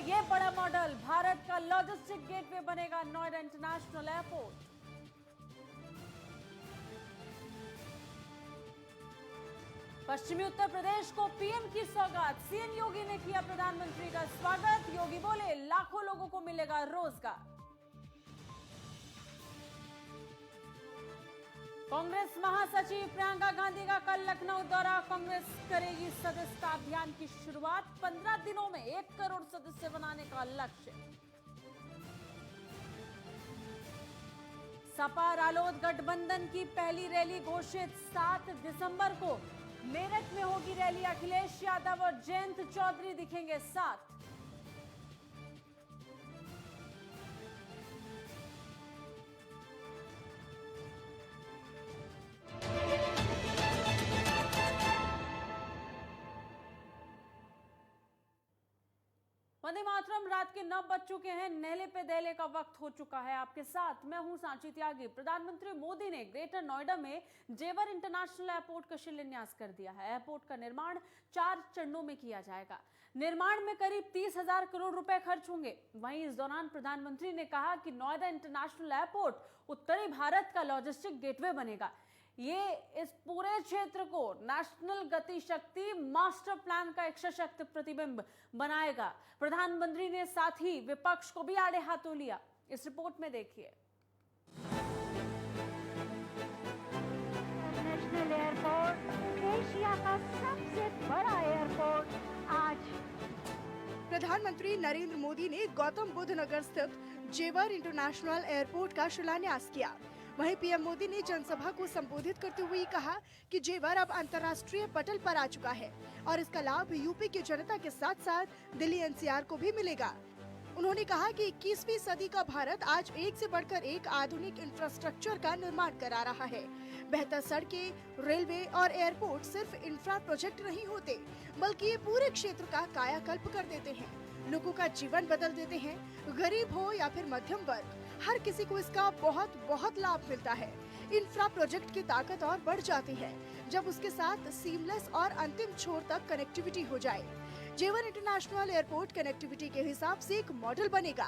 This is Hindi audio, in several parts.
ये बड़ा मॉडल, भारत का लॉजिस्टिक गेटवे बनेगा नोएडा इंटरनेशनल एयरपोर्ट। पश्चिमी उत्तर प्रदेश को पीएम की सौगात, सीएम योगी ने किया प्रधानमंत्री का स्वागत। योगी बोले लाखों लोगों को मिलेगा रोजगार। कांग्रेस महासचिव प्रियंका गांधी का कल लखनऊ दौरा, कांग्रेस करेगी सदस्यता अभियान की शुरुआत। 15 दिनों में 1 करोड़ सदस्य बनाने का लक्ष्य। सपा रालोद गठबंधन की पहली रैली घोषित, 7 दिसंबर को मेरठ में होगी रैली। अखिलेश यादव और जयंत चौधरी दिखेंगे साथ। वंदे मातरम। रात के 9 बज चुके हैं, नहले पे दहले का वक्त हो चुका है। आपके साथ मैं हूं सांची त्यागी। प्रधानमंत्री मोदी ने ग्रेटर नोएडा में जेवर इंटरनेशनल एयरपोर्ट का शिलान्यास कर दिया है। एयरपोर्ट का निर्माण 4 चरणों में किया जाएगा। निर्माण में करीब 30,000 करोड़ रुपए खर्च होंगे। वहीं इस दौरान प्रधानमंत्री ने कहा कि नोएडा इंटरनेशनल एयरपोर्ट उत्तरी भारत का लॉजिस्टिक गेटवे बनेगा। ये इस पूरे क्षेत्र को नेशनल गति शक्ति मास्टर प्लान का एक सशक्त प्रतिबिंब बनाएगा। प्रधानमंत्री ने साथ ही विपक्ष को भी आड़े हाथों लिया। इस रिपोर्ट में देखिए। नेशनल एयरपोर्ट एशिया का सबसे बड़ा एयरपोर्ट आज। प्रधानमंत्री नरेंद्र मोदी ने गौतम बुद्ध नगर स्थित जेवर इंटरनेशनल एयरपोर्ट का शिलान्यास किया। वहीं पीएम मोदी ने जनसभा को संबोधित करते हुए कहा कि जेवर अब अंतर्राष्ट्रीय पटल पर आ चुका है और इसका लाभ यूपी की जनता के साथ साथ दिल्ली एनसीआर को भी मिलेगा। उन्होंने कहा कि 21वीं सदी का भारत आज एक से बढ़कर एक आधुनिक इंफ्रास्ट्रक्चर का निर्माण करा रहा है। बेहतर सड़कें, रेलवे और एयरपोर्ट सिर्फ इंफ्रा प्रोजेक्ट नहीं होते, बल्कि ये पूरे क्षेत्र का कायाकल्प कर देते हैं, लोगों का जीवन बदल देते हैं। गरीब हो या फिर मध्यम वर्ग, हर किसी को इसका बहुत बहुत लाभ मिलता है। इंफ्रा प्रोजेक्ट की ताकत और बढ़ जाती है जब उसके साथ सीमलेस और अंतिम छोर तक कनेक्टिविटी हो जाए। जेवर इंटरनेशनल एयरपोर्ट कनेक्टिविटी के हिसाब से एक मॉडल बनेगा।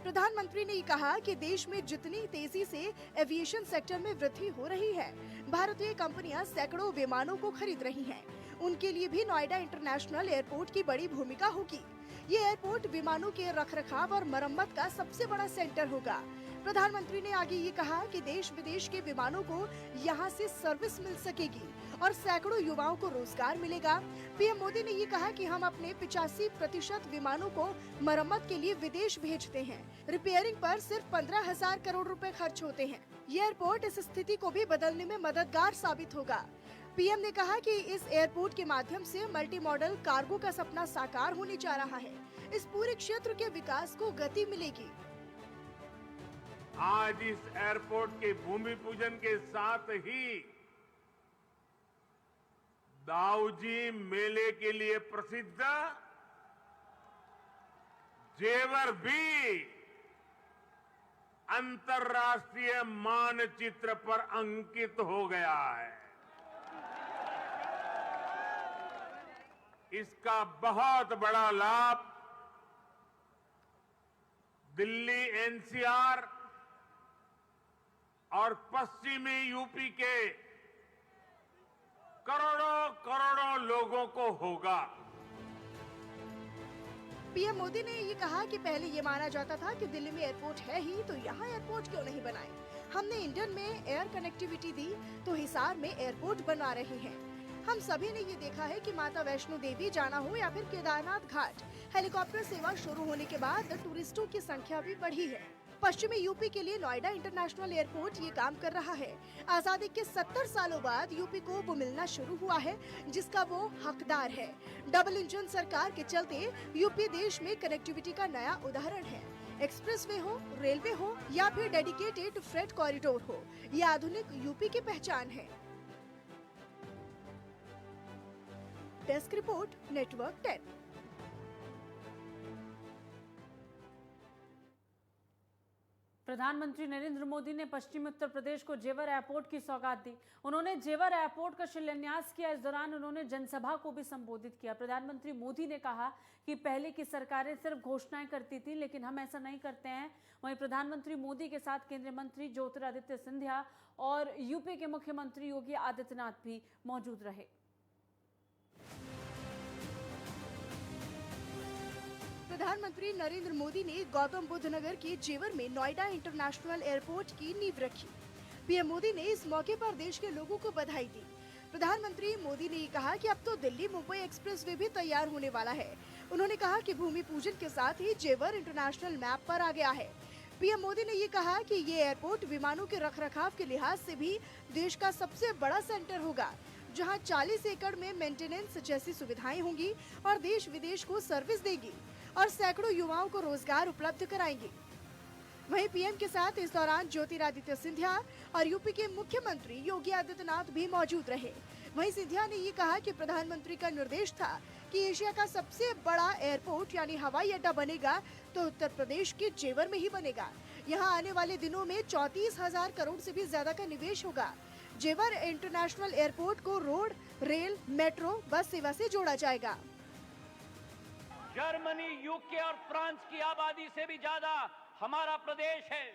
प्रधानमंत्री ने कहा कि देश में जितनी तेजी से एविएशन सेक्टर में वृद्धि हो रही है, भारतीय कंपनियां सैकड़ों विमानों को खरीद रही हैं। उनके लिए भी नोएडा इंटरनेशनल एयरपोर्ट की बड़ी भूमिका होगी। ये एयरपोर्ट विमानों के रखरखाव और मरम्मत का सबसे बड़ा सेंटर होगा। प्रधानमंत्री ने आगे ये कहा कि देश विदेश के विमानों को यहाँ से सर्विस मिल सकेगी और सैकड़ों युवाओं को रोजगार मिलेगा। पीएम मोदी ने ये कहा कि हम अपने 85% विमानों को मरम्मत के लिए विदेश भेजते हैं। रिपेयरिंग पर सिर्फ 15,000 करोड़ रुपए खर्च होते हैं। ये एयरपोर्ट इस स्थिति को भी बदलने में मददगार साबित होगा। पीएम ने कहा कि इस एयरपोर्ट के माध्यम से मल्टी मॉडल कार्गो का सपना साकार होने जा रहा है। इस पूरे क्षेत्र के विकास को गति मिलेगी। आज इस एयरपोर्ट के भूमि पूजन के साथ ही दाऊजी मेले के लिए प्रसिद्ध जेवर भी अंतर्राष्ट्रीय मानचित्र पर अंकित हो गया है। इसका बहुत बड़ा लाभ दिल्ली एनसीआर और पश्चिमी यूपी के करोड़ों करोड़ों लोगों को होगा। पीएम मोदी ने ये कहा कि पहले ये माना जाता था कि दिल्ली में एयरपोर्ट है ही तो यहाँ एयरपोर्ट क्यों नहीं बनाए। हमने इंडियन में एयर कनेक्टिविटी दी तो हिसार में एयरपोर्ट बना रहे हैं। हम सभी ने ये देखा है कि माता वैष्णो देवी जाना हो या फिर केदारनाथ घाट, हेलीकॉप्टर सेवा शुरू होने के बाद टूरिस्टों की संख्या भी बढ़ी है। पश्चिमी यूपी के लिए नोएडा इंटरनेशनल एयरपोर्ट ये काम कर रहा है। आजादी के 70 सालों बाद यूपी को वो मिलना शुरू हुआ है जिसका वो हकदार है। डबल इंजन सरकार के चलते यूपी देश में कनेक्टिविटी का नया उदाहरण है। एक्सप्रेसवे हो, रेलवे हो या फिर डेडिकेटेड फ्रेट कॉरिडोर हो, ये आधुनिक यूपी की पहचान है। Desk report, network 10। प्रधानमंत्री नरेंद्र मोदी ने पश्चिमी उत्तर प्रदेश को जेवर एयरपोर्ट की सौगात दी। उन्होंने जेवर एयरपोर्ट का शिलान्यास किया। इस दौरान उन्होंने जनसभा को भी संबोधित किया। प्रधानमंत्री मोदी ने कहा कि पहले की सरकारें सिर्फ घोषणाएं करती थी, लेकिन हम ऐसा नहीं करते हैं। वहीं प्रधानमंत्री मोदी के साथ केंद्रीय मंत्री ज्योतिरादित्य सिंधिया और यूपी के मुख्यमंत्री योगी आदित्यनाथ भी मौजूद रहे। प्रधानमंत्री नरेंद्र मोदी ने गौतम बुद्ध नगर के जेवर में नोएडा इंटरनेशनल एयरपोर्ट की नींव रखी। पीएम मोदी ने इस मौके पर देश के लोगों को बधाई दी। प्रधानमंत्री मोदी ने कहा कि अब तो दिल्ली मुंबई एक्सप्रेसवे भी तैयार होने वाला है। उन्होंने कहा कि भूमि पूजन के साथ ही जेवर इंटरनेशनल मैप पर आ गया है। पीएम मोदी ने ये कहा कि ये एयरपोर्ट विमानों के रखरखाव के लिहाज से भी देश का सबसे बड़ा सेंटर होगा, जहां 40 एकड़ में मेंटेनेंस जैसी सुविधाएं होंगी और देश विदेश को सर्विस देगी और सैकड़ों युवाओं को रोजगार उपलब्ध कराएंगे। वहीं पीएम के साथ इस दौरान ज्योतिरादित्य सिंधिया और यूपी के मुख्यमंत्री योगी आदित्यनाथ भी मौजूद रहे। वहीं सिंधिया ने ये कहा कि प्रधानमंत्री का निर्देश था कि एशिया का सबसे बड़ा एयरपोर्ट यानी हवाई अड्डा बनेगा तो उत्तर प्रदेश के जेवर में ही बनेगा। यहाँ आने वाले दिनों में 34,000 करोड़ से भी ज्यादा का निवेश होगा। जेवर इंटरनेशनल एयरपोर्ट को रोड, रेल, मेट्रो, बस सेवा से जोड़ा जाएगा। जर्मनी, यूके और फ्रांस की आबादी से भी ज्यादा हमारा प्रदेश है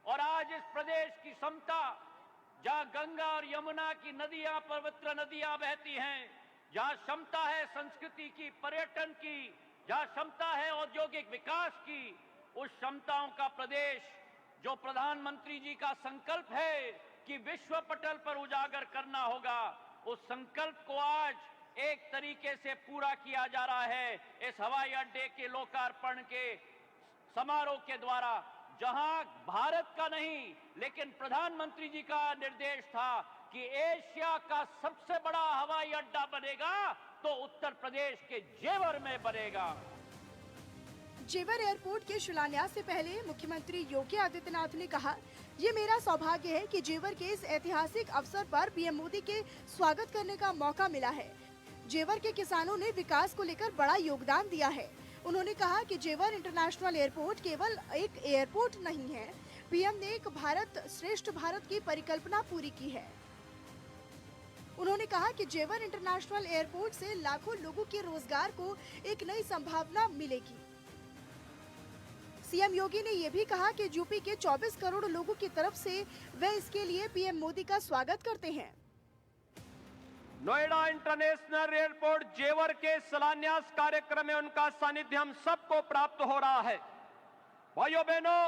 और आज इस प्रदेश की क्षमता, जहां गंगा और यमुना की नदियां, पवित्र नदियां बहती हैं, जहां क्षमता है संस्कृति की, पर्यटन की, जहां क्षमता है औद्योगिक विकास की, उस क्षमताओं का प्रदेश जो प्रधानमंत्री जी का संकल्प है कि विश्व पटल पर उजागर करना होगा, उस संकल्प को आज एक तरीके से पूरा किया जा रहा है इस हवाई अड्डे के लोकार्पण के समारोह के द्वारा, जहां भारत का नहीं लेकिन प्रधानमंत्री जी का निर्देश था कि एशिया का सबसे बड़ा हवाई अड्डा बनेगा तो उत्तर प्रदेश के जेवर में बनेगा। जेवर एयरपोर्ट के शिलान्यास से पहले मुख्यमंत्री योगी आदित्यनाथ ने कहा, ये मेरा सौभाग्य है कि जेवर के इस ऐतिहासिक अवसर पर पीएम मोदी के स्वागत करने का मौका मिला है। जेवर के किसानों ने विकास को लेकर बड़ा योगदान दिया है। उन्होंने कहा कि जेवर इंटरनेशनल एयरपोर्ट केवल एक एयरपोर्ट नहीं है, पीएम ने एक भारत श्रेष्ठ भारत की परिकल्पना पूरी की है। उन्होंने कहा कि जेवर इंटरनेशनल एयरपोर्ट से लाखों लोगों के रोजगार को एक नई संभावना मिलेगी। सीएम योगी ने ये भी कहा कि यूपी के 24 करोड़ लोगों की तरफ से वे इसके लिए पीएम मोदी का स्वागत करते हैं। नोएडा इंटरनेशनल एयरपोर्ट जेवर के शिलान्यास कार्यक्रम में उनका सानिध्य हम सबको प्राप्त हो रहा है। भाइयों बहनों,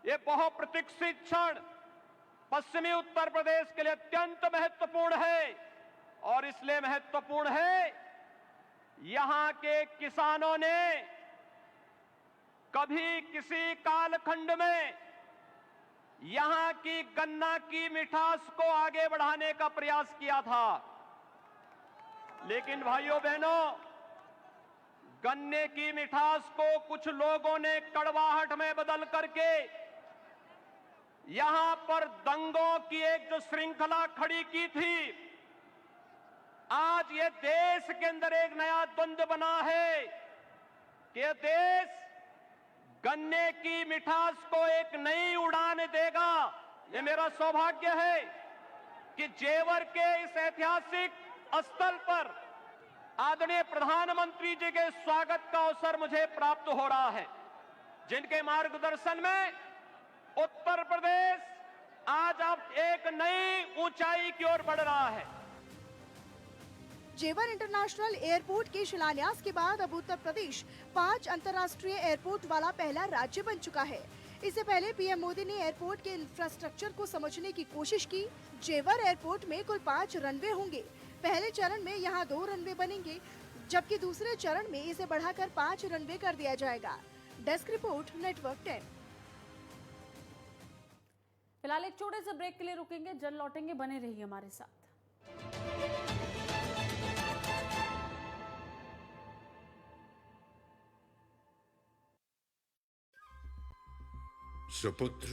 ये बहुप्रतीक्षित क्षण पश्चिमी उत्तर प्रदेश के लिए अत्यंत महत्वपूर्ण है और इसलिए महत्वपूर्ण है, यहां के किसानों ने कभी किसी कालखंड में यहां की गन्ना की मिठास को आगे बढ़ाने का प्रयास किया था, लेकिन भाइयों बहनों, गन्ने की मिठास को कुछ लोगों ने कड़वाहट में बदल करके यहां पर दंगों की एक जो श्रृंखला खड़ी की थी, आज ये देश के अंदर एक नया द्वंद्व बना है कि ये देश गन्ने की मिठास को एक नई उड़ान देगा। ये मेरा सौभाग्य है कि जेवर के इस ऐतिहासिक स्थल पर आदरणीय प्रधानमंत्री जी के स्वागत का अवसर मुझे प्राप्त हो रहा है, जिनके मार्गदर्शन में उत्तर प्रदेश आज अब एक नई ऊंचाई की ओर बढ़ रहा है। जेवर इंटरनेशनल एयरपोर्ट के शिलान्यास के बाद अब उत्तर प्रदेश 5 अंतर्राष्ट्रीय एयरपोर्ट वाला पहला राज्य बन चुका है। इससे पहले पीएम मोदी ने एयरपोर्ट के इंफ्रास्ट्रक्चर को समझने की कोशिश की। जेवर एयरपोर्ट में कुल 5 रनवे होंगे। पहले चरण में यहाँ 2 रनवे बनेंगे, जबकि दूसरे चरण में इसे बढ़ाकर 5 रनवे कर दिया जाएगा। Desk report, network 10। फिलहाल एक छोटे से ब्रेक के लिए रुकेंगे, जल्द लौटेंगे, बने रहिए हमारे साथ। सुपुत्र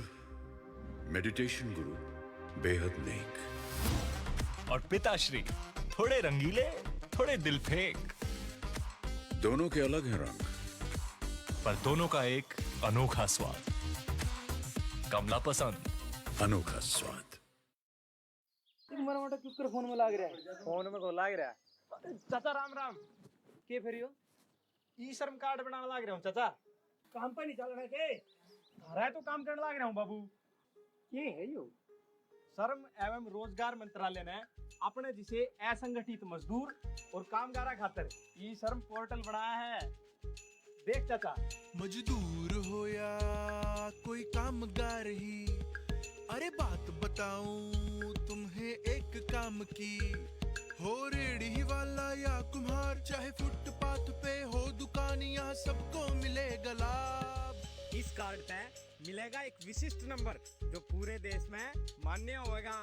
मेडिटेशन गुरु बेहद नेक और पिताश्री थोड़े रंगीले, थोड़े दिलफेक। दोनों के अलग हैं रंग, पर दोनों का एक अनोखा स्वाद। कमला पसंद। अनोखा स्वाद। मारा मोटा कुकर फोन में लाग रहा है। फोन में को लाग रहा है। चाचा राम राम के फेरियो ई श्रम कार्ड बनाने लाग रहा हूँ चाचा। काम पर नहीं चल रहा के घर है तो काम करने लाग रहा हूँ बाबू। ये है यो श्रम एवं रोजगार मंत्रालय ने अपने जिसे असंगठित मजदूर और कामगार खातर ई श्रम पोर्टल बनाया है। देख चाचा, मजदूर हो या कोई कामगार ही, अरे बात बताऊं तुम्हें एक काम की, हो रेड़ी वाला या कुम्हार, चाहे फुटपाथ पे हो दुकान, यहाँ सबको मिलेगा लाभ। इस कार्ड पे मिलेगा एक विशिष्ट नंबर जो पूरे देश में मान्य होगा।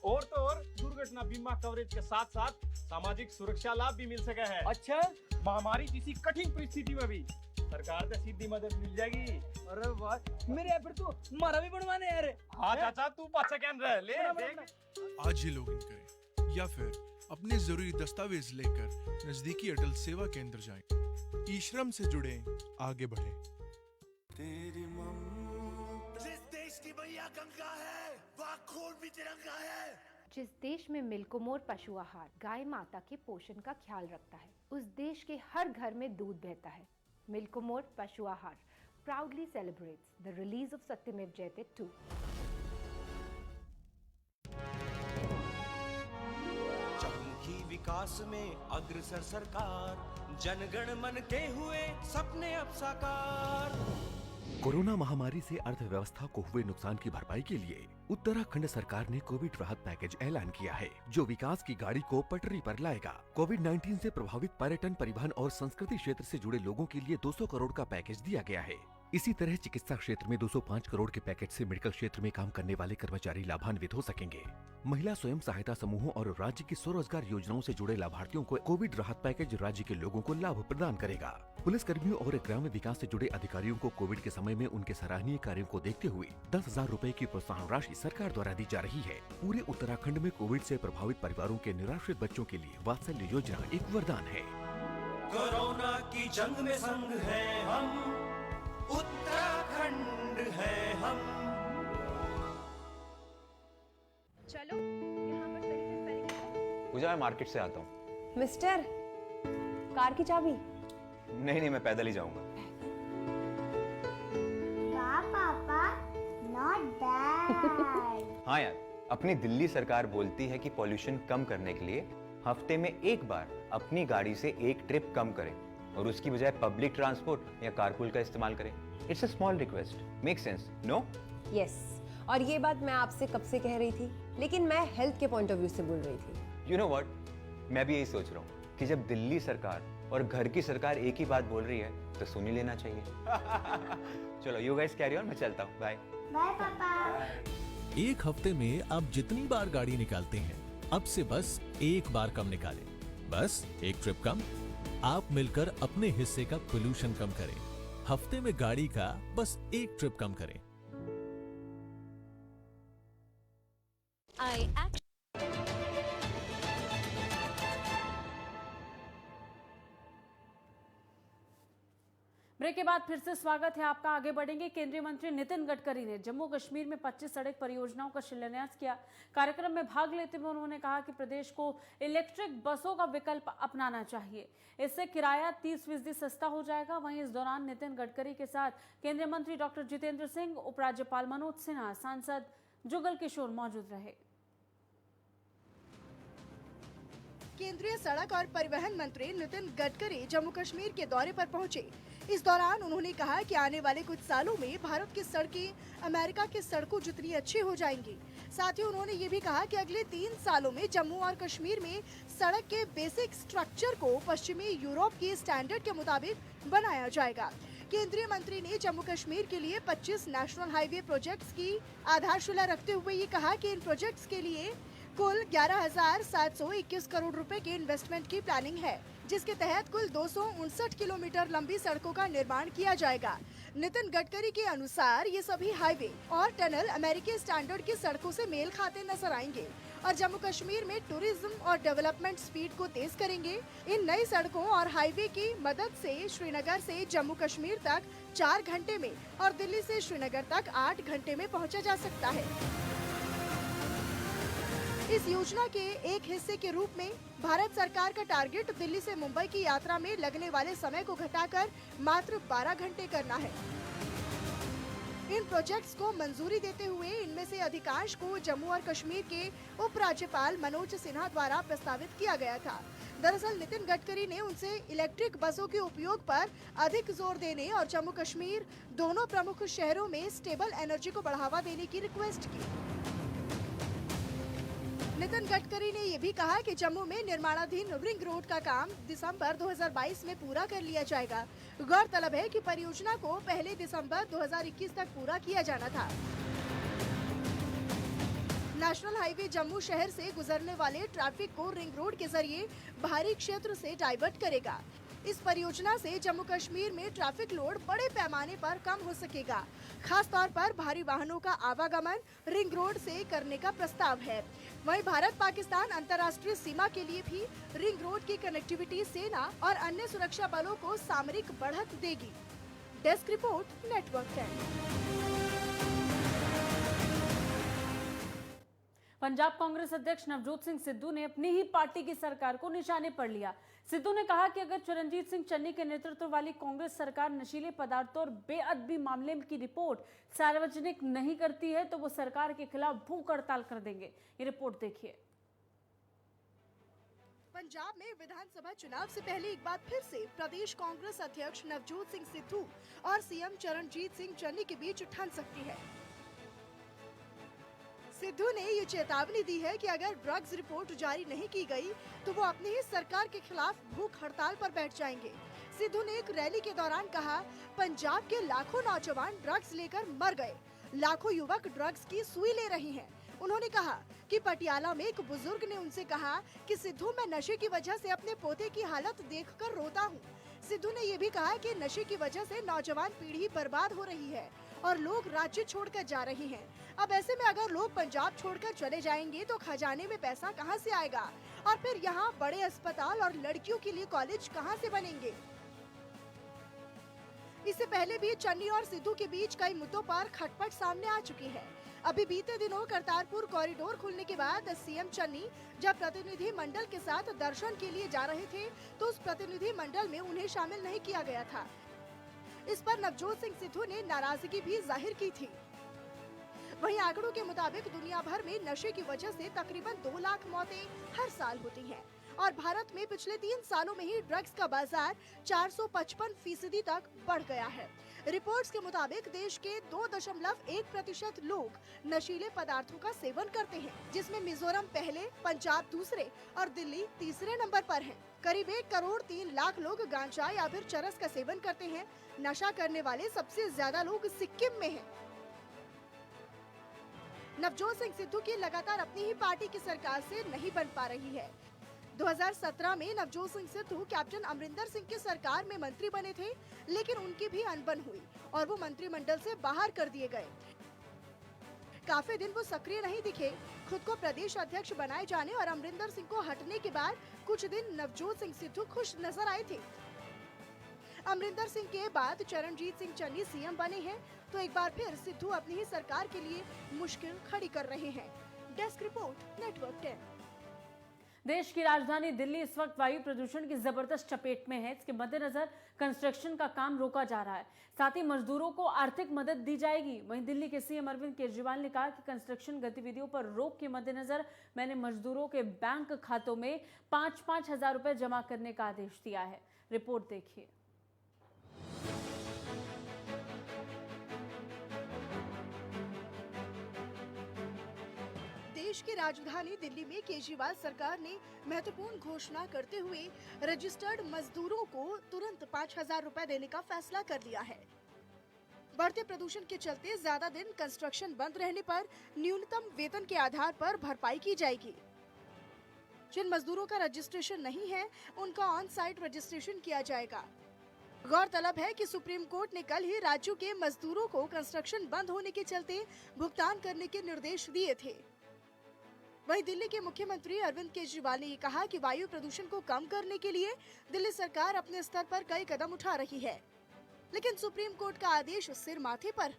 और तो और दुर्घटना बीमा कवरेज के साथ साथ सामाजिक सुरक्षा लाभ भी मिल सके है। अच्छा, महामारी जैसी कठिन परिस्थिति में भी सरकार से सीधी मदद मिल जाएगी। अरे वाह, मेरे फिर तो मारा भी बनवाने यार। हाँ चाचा, तू पाछा क्या रह ले देख। आज ही लॉगिन करें या फिर अपने जरूरी दस्तावेज लेकर नजदीकी अटल सेवा केंद्र जाएं। ई श्रम से जुड़े, आगे बढ़े। तेरी जिस देश की मैया गंगा है, वहाँ खून भी तिरंगा है। जिस देश में मिल्कोमोर पशु आहार गाय माता के पोषण का ख्याल रखता है, उस देश के हर घर में दूध बहता है। मिल्कोमोर पशु आहार proudly celebrates the release of Satyameva Jayate 2. चहुमुखी विकास में अग्रसर सरकार, जनगण मन के हुए सपने अब साकार। कोरोना महामारी से अर्थव्यवस्था को हुए नुकसान की भरपाई के लिए उत्तराखंड सरकार ने कोविड राहत पैकेज ऐलान किया है, जो विकास की गाड़ी को पटरी पर लाएगा। कोविड-19 से प्रभावित पर्यटन, परिवहन और संस्कृति क्षेत्र से जुड़े लोगों के लिए 200 करोड़ का पैकेज दिया गया है। इसी तरह चिकित्सा क्षेत्र में 205 करोड़ के पैकेज से मेडिकल क्षेत्र में काम करने वाले कर्मचारी लाभान्वित हो सकेंगे। महिला स्वयं सहायता समूहों और राज्य की स्वरोजगार योजनाओं से जुड़े लाभार्थियों को कोविड राहत पैकेज राज्य के लोगों को लाभ प्रदान करेगा। पुलिस कर्मियों और ग्राम्य विकास से जुड़े अधिकारियों को कोविड के समय में उनके सराहनीय कार्यों को देखते हुए 10,000 रूपए की प्रोत्साहन राशि सरकार द्वारा दी जा रही है। पूरे उत्तराखंड में कोविड से प्रभावित परिवारों के निराश्रित बच्चों के लिए वात्सल्य योजना एक वरदान है। कोरोना की जंग में संग है हम, उत्तराखंड है हम। चलो यहाँ पर सही से स्पेलिंग है। पूजा, मैं मार्केट से आता हूँ। मिस्टर, कार की चाबी? नहीं, मैं पैदल ही जाऊंगा। पापा, not bad। हाँ यार, अपनी दिल्ली सरकार बोलती है कि पॉल्यूशन कम करने के लिए हफ्ते में एक बार अपनी गाड़ी से एक ट्रिप कम करें और उसकी बजाय पब्लिक ट्रांसपोर्ट या कारपूल का इस्तेमाल करें। It's a small request, make sense, no? Yes, और ये बात मैं आपसे कब से कह रही थी, लेकिन मैं हेल्थ के पॉइंट ऑफ व्यू से बोल रही थी। यू नो व्हाट, मैं भी यही सोच रहा हूँ कि जब दिल्ली सरकार और घर की सरकार एक ही बात बोल रही है तो सुन ही लेना चाहिए। चलो यू गाइस कैरी ऑन, मैं चलता हूँ। बाय बाय पापा। एक हफ्ते में आप जितनी बार गाड़ी निकालते हैं, अब से बस एक बार कम निकालें। बस एक ट्रिप कम। आप मिलकर अपने हिस्से का पोल्यूशन कम करें। हफ्ते में गाड़ी का बस एक ट्रिप कम करें। ब्रेक के बाद फिर से स्वागत है आपका। आगे बढ़ेंगे। केंद्रीय मंत्री नितिन गडकरी ने जम्मू कश्मीर में 25 सड़क परियोजनाओं का शिलान्यास किया। कार्यक्रम में भाग लेते हुए उन्होंने कहा कि प्रदेश को इलेक्ट्रिक बसों का विकल्प अपनाना चाहिए। इससे किराया 30% सस्ता हो जाएगा। वहीं इस दौरान नितिन गडकरी के साथ केंद्रीय मंत्री डॉक्टर जितेंद्र सिंह, उपराज्यपाल मनोज सिन्हा, सांसद जुगल किशोर मौजूद रहे। केंद्रीय सड़क और परिवहन मंत्री नितिन गडकरी जम्मू कश्मीर के दौरे पर पहुंचे। इस दौरान उन्होंने कहा कि आने वाले कुछ सालों में भारत की सड़कें अमेरिका की सड़कों जितनी अच्छी हो जाएंगी। साथ ही उन्होंने ये भी कहा कि अगले 3 सालों में जम्मू और कश्मीर में सड़क के बेसिक स्ट्रक्चर को पश्चिमी यूरोप की स्टैंडर्ड के मुताबिक बनाया जाएगा। केंद्रीय मंत्री ने जम्मू कश्मीर के लिए 25 नेशनल हाईवे प्रोजेक्ट्स की आधारशिला रखते हुए ये कहा कि इन प्रोजेक्ट्स के लिए कुल 11,721 करोड़ रुपए के इन्वेस्टमेंट की प्लानिंग है, जिसके तहत कुल 259 किलोमीटर लंबी सड़कों का निर्माण किया जाएगा। नितिन गडकरी के अनुसार ये सभी हाईवे और टनल अमेरिकी स्टैंडर्ड की सड़कों से मेल खाते नजर आएंगे और जम्मू कश्मीर में टूरिज्म और डेवलपमेंट स्पीड को तेज करेंगे। इन नई सड़कों और हाईवे की मदद से श्रीनगर से जम्मू कश्मीर तक 4 घंटे में और दिल्ली से श्रीनगर तक 8 घंटे में पहुंचा जा सकता है। इस योजना के एक हिस्से के रूप में भारत सरकार का टारगेट दिल्ली से मुंबई की यात्रा में लगने वाले समय को घटाकर मात्र 12 घंटे करना है। इन प्रोजेक्ट्स को मंजूरी देते हुए इनमें से अधिकांश को जम्मू और कश्मीर के उपराज्यपाल मनोज सिन्हा द्वारा प्रस्तावित किया गया था। दरअसल नितिन गडकरी ने उनसे इलेक्ट्रिक बसों के उपयोग पर अधिक जोर देने और जम्मू कश्मीर दोनों प्रमुख शहरों में स्टेबल एनर्जी को बढ़ावा देने की रिक्वेस्ट की। नितिन गडकरी ने ये भी कहा कि जम्मू में निर्माणाधीन रिंग रोड का काम दिसंबर 2022 में पूरा कर लिया जाएगा। गौरतलब है कि परियोजना को पहले दिसंबर 2021 तक पूरा किया जाना था। नेशनल हाईवे जम्मू शहर से गुजरने वाले ट्रैफिक को रिंग रोड के जरिए बाहरी क्षेत्र से डाइवर्ट करेगा। इस परियोजना से जम्मू कश्मीर में ट्रैफिक लोड बड़े पैमाने पर कम हो सकेगा। खास तौर पर भारी वाहनों का आवागमन रिंग रोड से करने का प्रस्ताव है। वहीं भारत पाकिस्तान अंतर्राष्ट्रीय सीमा के लिए भी रिंग रोड की कनेक्टिविटी सेना और अन्य सुरक्षा बलों को सामरिक बढ़त देगी। Desk report, network 10। Punjab Congress अध्यक्ष नवजोत सिंह सिद्धू ने अपनी ही पार्टी की सरकार को निशाने पर लिया। सिद्धू ने कहा कि अगर चरणजीत सिंह चन्नी के नेतृत्व वाली कांग्रेस सरकार नशीले पदार्थों और बेअदबी मामले की रिपोर्ट सार्वजनिक नहीं करती है तो वो सरकार के खिलाफ भूख हड़ताल कर देंगे। ये रिपोर्ट देखिए। पंजाब में विधानसभा चुनाव से पहले एक बार फिर से प्रदेश कांग्रेस अध्यक्ष नवजोत सिंह सिद्धू और सीएम चरणजीत सिंह चन्नी के बीच ठन सकती है। सिद्धू ने ये चेतावनी दी है कि अगर ड्रग्स रिपोर्ट जारी नहीं की गई तो वो अपनी ही सरकार के खिलाफ भूख हड़ताल पर बैठ जाएंगे। सिद्धू ने एक रैली के दौरान कहा, पंजाब के लाखों नौजवान ड्रग्स लेकर मर गए, लाखों युवक ड्रग्स की सुई ले रही हैं। उन्होंने कहा कि पटियाला में एक बुजुर्ग ने उनसे कहा कि सिद्धू, मैं नशे की वजह से अपने पोते की हालत देखकर रोता हूँ। सिद्धू ने ये भी कहा कि नशे की वजह से नौजवान पीढ़ी बर्बाद हो रही है और लोग राज्य छोड़कर जा रहे हैं। अब ऐसे में अगर लोग पंजाब छोड़कर चले जाएंगे तो खजाने में पैसा कहां से आएगा और फिर यहां बड़े अस्पताल और लड़कियों के लिए कॉलेज कहां से बनेंगे। इससे पहले भी चन्नी और सिद्धू के बीच कई मुद्दों पर खटपट सामने आ चुकी है। अभी बीते दिनों करतारपुर कॉरिडोर खुलने के बाद सीएम चन्नी जब प्रतिनिधि मंडल के साथ दर्शन के लिए जा रहे थे तो उस प्रतिनिधि मंडल में उन्हें शामिल नहीं किया गया था। इस पर नवजोत सिंह सिद्धू ने नाराजगी भी जाहिर की थी। वहीं आंकड़ों के मुताबिक दुनिया भर में नशे की वजह से तकरीबन 2 लाख मौतें हर साल होती हैं और भारत में पिछले 3 सालों में ही ड्रग्स का बाजार 455% तक बढ़ गया है। रिपोर्ट्स के मुताबिक देश के 2.1% लोग नशीले पदार्थों का सेवन करते हैं, जिसमें मिजोरम पहले, पंजाब दूसरे और दिल्ली तीसरे नंबर पर है। करीब 1 करोड़ 3 लाख लोग गांजा या फिर चरस का सेवन करते हैं। नशा करने वाले सबसे ज्यादा लोग सिक्किम में हैं। नवजोत सिंह सिद्धू की लगातार अपनी ही पार्टी की सरकार से नहीं बन पा रही है। 2017 में नवजोत सिंह सिद्धू कैप्टन अमरिंदर सिंह की सरकार में मंत्री बने थे, लेकिन उनकी भी अनबन हुई और वो मंत्रिमंडल से बाहर कर दिए गए। काफी दिन वो सक्रिय नहीं दिखे। खुद को प्रदेश अध्यक्ष बनाए जाने और अमरिंदर सिंह को हटने के बाद कुछ दिन नवजोत सिंह सिद्धू खुश नजर आए थे। अमरिंदर सिंह के बाद चरणजीत सिंह चन्नी सीएम बने हैं तो एक बार फिर सिद्धू अपनी ही सरकार के लिए मुश्किल खड़ी कर रहे हैं। Desk report, network 10। देश की राजधानी दिल्ली इस वक्त वायु प्रदूषण की जबरदस्त चपेट में है। इसके मद्देनजर कंस्ट्रक्शन का काम रोका जा रहा है, साथ ही मजदूरों को आर्थिक मदद दी जाएगी। वहीं दिल्ली के सीएम अरविंद केजरीवाल ने कहा कि कंस्ट्रक्शन गतिविधियों पर रोक के मद्देनजर मैंने मजदूरों के बैंक खातों में 5-5 हजार रुपए जमा करने का आदेश दिया है। रिपोर्ट देखिए। देश की राजधानी दिल्ली में केजरीवाल सरकार ने महत्वपूर्ण घोषणा करते हुए रजिस्टर्ड मजदूरों को तुरंत 5,000 रुपए देने का फैसला कर लिया है। बढ़ते प्रदूषण के चलते ज्यादा दिन कंस्ट्रक्शन बंद रहने पर न्यूनतम वेतन के आधार पर भरपाई की जाएगी। जिन मजदूरों का रजिस्ट्रेशन नहीं है, उनका ऑन साइट रजिस्ट्रेशन किया जाएगा। गौरतलब है कि सुप्रीम कोर्ट ने कल ही राज्यों के मजदूरों को कंस्ट्रक्शन बंद होने के चलते भुगतान करने के निर्देश दिए थे। वहीं दिल्ली के मुख्यमंत्री अरविंद केजरीवाल ने ये कहा कि वायु प्रदूषण को कम करने के लिए दिल्ली सरकार अपने स्तर पर कई कदम उठा रही है, लेकिन सुप्रीम कोर्ट का आदेश सिर माथे पर।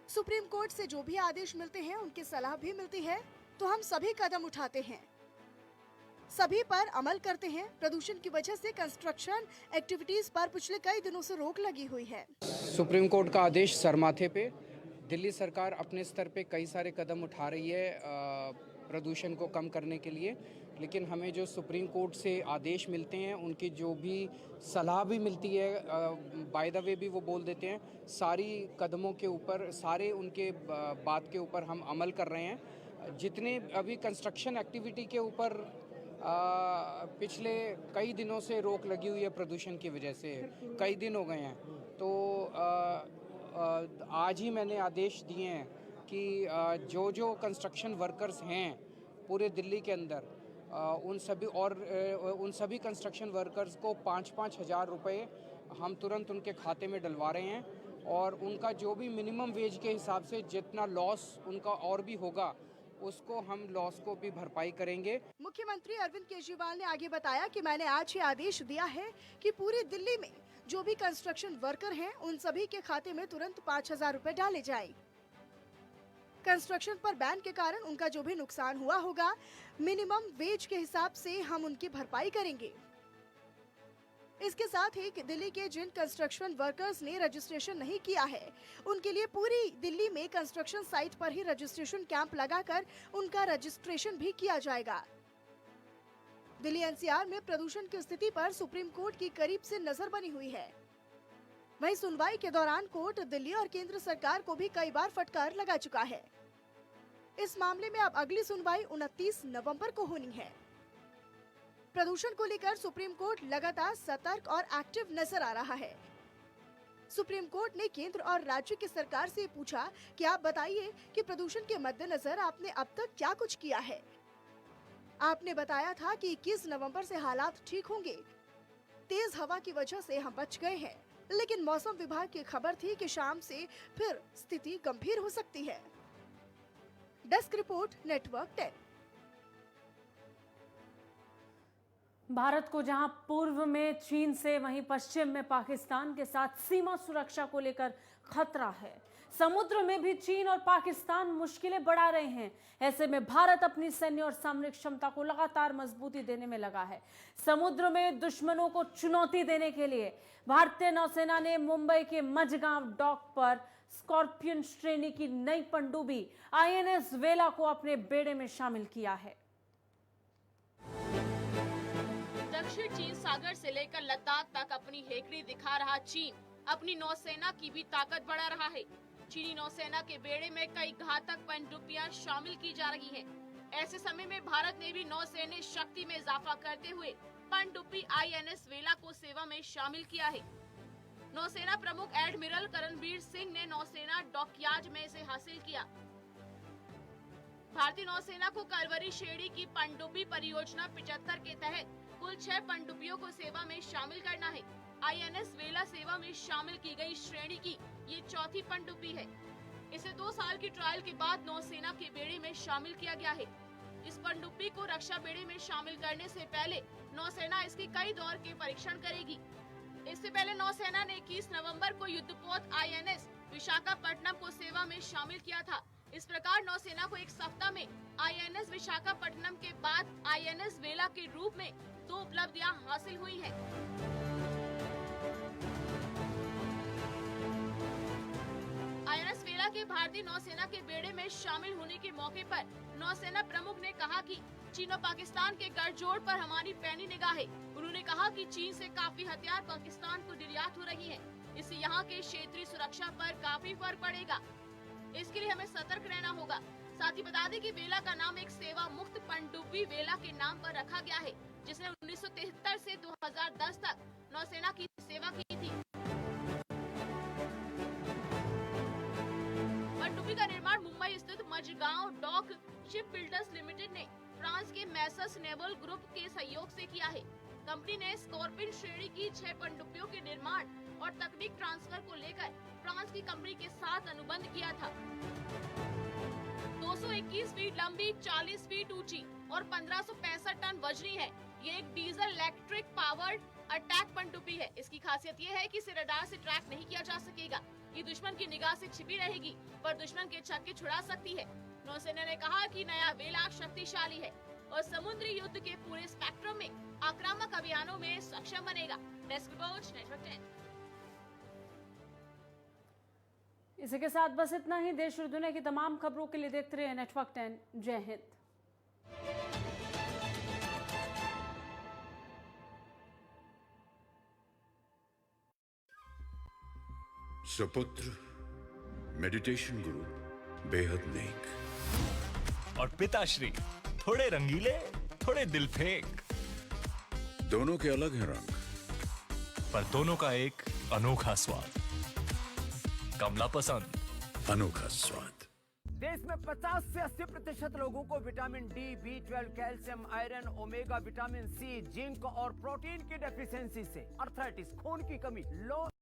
सुप्रीम कोर्ट से जो भी आदेश मिलते हैं, उनकी सलाह भी मिलती है, तो हम सभी कदम उठाते हैं, सभी पर अमल करते हैं। प्रदूषण की वजह से कंस्ट्रक्शन एक्टिविटीज पर पिछले कई दिनों से रोक लगी हुई है। सुप्रीम कोर्ट का आदेश सरमाथे पे, दिल्ली सरकार अपने स्तर पे कई सारे कदम उठा रही है प्रदूषण को कम करने के लिए, लेकिन हमें जो सुप्रीम कोर्ट से आदेश मिलते हैं, उनकी जो भी सलाह भी मिलती है, बाय द वे भी वो बोल देते हैं, सारी कदमों के ऊपर, सारे उनके बात के ऊपर हम अमल कर रहे हैं। जितने अभी कंस्ट्रक्शन एक्टिविटी के ऊपर पिछले कई दिनों से रोक लगी हुई है प्रदूषण की वजह से, कई दिन हो गए हैं, तो आज ही मैंने आदेश दिए हैं कि जो कंस्ट्रक्शन वर्कर्स हैं पूरे दिल्ली के अंदर, उन सभी कंस्ट्रक्शन वर्कर्स को 5-5 हज़ार रुपये हम तुरंत उनके खाते में डलवा रहे हैं, और उनका जो भी मिनिमम वेज के हिसाब से जितना लॉस उनका और भी होगा, उसको हम लॉस को भी भरपाई करेंगे। मुख्यमंत्री अरविंद केजरीवाल ने आगे बताया कि मैंने आज ही आदेश दिया है कि पूरी दिल्ली में जो भी कंस्ट्रक्शन वर्कर हैं, उन सभी के खाते में तुरंत 5,000 रुपए डाले जाएं। कंस्ट्रक्शन पर बैन के कारण उनका जो भी नुकसान हुआ होगा, मिनिमम वेज के हिसाब से हम उनकी भरपाई करेंगे। इसके साथ ही दिल्ली के जिन कंस्ट्रक्शन वर्कर्स ने रजिस्ट्रेशन नहीं किया है, उनके लिए पूरी दिल्ली में कंस्ट्रक्शन साइट पर ही रजिस्ट्रेशन कैंप लगाकर उनका रजिस्ट्रेशन भी किया जाएगा। दिल्ली एनसीआर में प्रदूषण की स्थिति पर सुप्रीम कोर्ट की करीब से नजर बनी हुई है। वहीं सुनवाई के दौरान कोर्ट दिल्ली और केंद्र सरकार को भी कई बार फटकार लगा चुका है। इस मामले में अब अगली सुनवाई 29 नवंबर को होनी है। प्रदूषण को लेकर सुप्रीम कोर्ट लगातार सतर्क और एक्टिव नजर आ रहा है। सुप्रीम कोर्ट ने केंद्र और राज्य की सरकार से पूछा कि आप बताइए कि प्रदूषण के मद्देनजर आपने अब तक क्या कुछ किया है। आपने बताया था कि 21 नवंबर से हालात ठीक होंगे। तेज हवा की वजह से हम बच गए हैं, लेकिन मौसम विभाग की खबर थी कि शाम से फिर स्थिति गंभीर हो सकती है। Desk report, network 10। भारत को जहां पूर्व में चीन से, वहीं पश्चिम में पाकिस्तान के साथ सीमा सुरक्षा को लेकर खतरा है। समुद्र में भी चीन और पाकिस्तान मुश्किलें बढ़ा रहे हैं। ऐसे में भारत अपनी सैन्य और सामरिक क्षमता को लगातार मजबूती देने में लगा है। समुद्र में दुश्मनों को चुनौती देने के लिए भारतीय नौसेना ने मुंबई के मझगांव डॉक पर स्कॉर्पियन श्रेणी की नई पनडुब्बी INS वेला को अपने बेड़े में शामिल किया है। दक्षिण चीन सागर से लेकर लद्दाख तक अपनी हेकड़ी दिखा रहा चीन अपनी नौसेना की भी ताकत बढ़ा रहा है। चीनी नौसेना के बेड़े में कई घातक पनडुब्बियां शामिल की जा रही हैं। ऐसे समय में भारत ने भी नौसैन्य शक्ति में इजाफा करते हुए पनडुब्बी INS वेला को सेवा में शामिल किया है। नौसेना प्रमुख एडमिरल करणबीर सिंह ने नौसेना डॉकयार्ड में इसे हासिल किया। भारतीय नौसेना को करवरी श्रेणी की पनडुब्बी परियोजना 75 के तहत कुल 6 पनडुब्बियों को सेवा में शामिल करना है। INS वेला सेवा में शामिल की गई श्रेणी की ये चौथी पनडुब्बी है। इसे 2 साल की ट्रायल के बाद नौसेना के बेड़े में शामिल किया गया है। इस पनडुब्बी को रक्षा बेड़े में शामिल करने से पहले नौसेना इसके कई दौर के परीक्षण करेगी। इससे पहले नौसेना ने 21 नवंबर को युद्धपोत INS विशाखापट्टनम को सेवा में शामिल किया था। इस प्रकार नौसेना को एक सप्ताह में INS विशाखापट्टनम के बाद INS वेला के रूप में 2 उपलब्धियां हासिल हुई हैं। INS वेला के भारतीय नौसेना के बेड़े में शामिल होने के मौके पर नौसेना प्रमुख ने कहा कि चीन और पाकिस्तान के गठजोड़ पर हमारी पैनी निगाह है। उन्होंने कहा कि चीन से काफी हथियार पाकिस्तान को निर्यात हो रही हैं। इससे यहाँ के क्षेत्रीय सुरक्षा पर काफी फर्क पड़ेगा। इसके लिए हमें सतर्क रहना होगा। साथ ही बता दें कि वेला का नाम एक सेवा मुक्त पनडुब्बी वेला के नाम पर रखा गया है, जिसने 1973 से 2010 तक नौसेना की सेवा की थी। पनडुब्बी का निर्माण मुंबई स्थित Mazagon dock shipbuilders limited ने फ्रांस के मैसर्स नेवल ग्रुप के सहयोग से किया है। कंपनी ने स्कॉर्पियन श्रेणी की 6 पनडुब्बियों के निर्माण और तकनीक ट्रांसफर को लेकर फ्रांस की कंपनी के साथ अनुबंध किया था। 221 फीट लंबी, 40 फीट ऊंची और 1565 टन वजनी है। ये एक डीजल इलेक्ट्रिक पावर्ड अटैक पनडुब्बी है। इसकी खासियत ये है कि इसे रडार से ट्रैक नहीं किया जा सकेगा। ये दुश्मन की निगाह से छिपी रहेगी, पर दुश्मन के छक्के छुड़ा सकती है। नौसेना ने कहा कि नया वेला शक्तिशाली है और समुद्री युद्ध के पूरे स्पेक्ट्रम में आक्रामक अभियानों में सक्षम बनेगा। Desk report, network 10। इसी के साथ बस इतना ही। देश और दुनिया की तमाम खबरों के लिए देखते रहिए नेटवर्क 10। जय हिंद। सुपुत्र मेडिटेशन गुरु बेहद नेक और पिताश्री थोड़े रंगीले, थोड़े दिलफेक। दोनों के अलग हैं रंग, पर दोनों का एक अनोखा स्वाद। कमला पसंद, अनोखा स्वाद। देश में 50 से 80% लोगों को vitamin D, B12, calcium, iron, omega, vitamin C, zinc और प्रोटीन की डेफिशिएंसी से अर्थराइटिस, खून की कमी, लो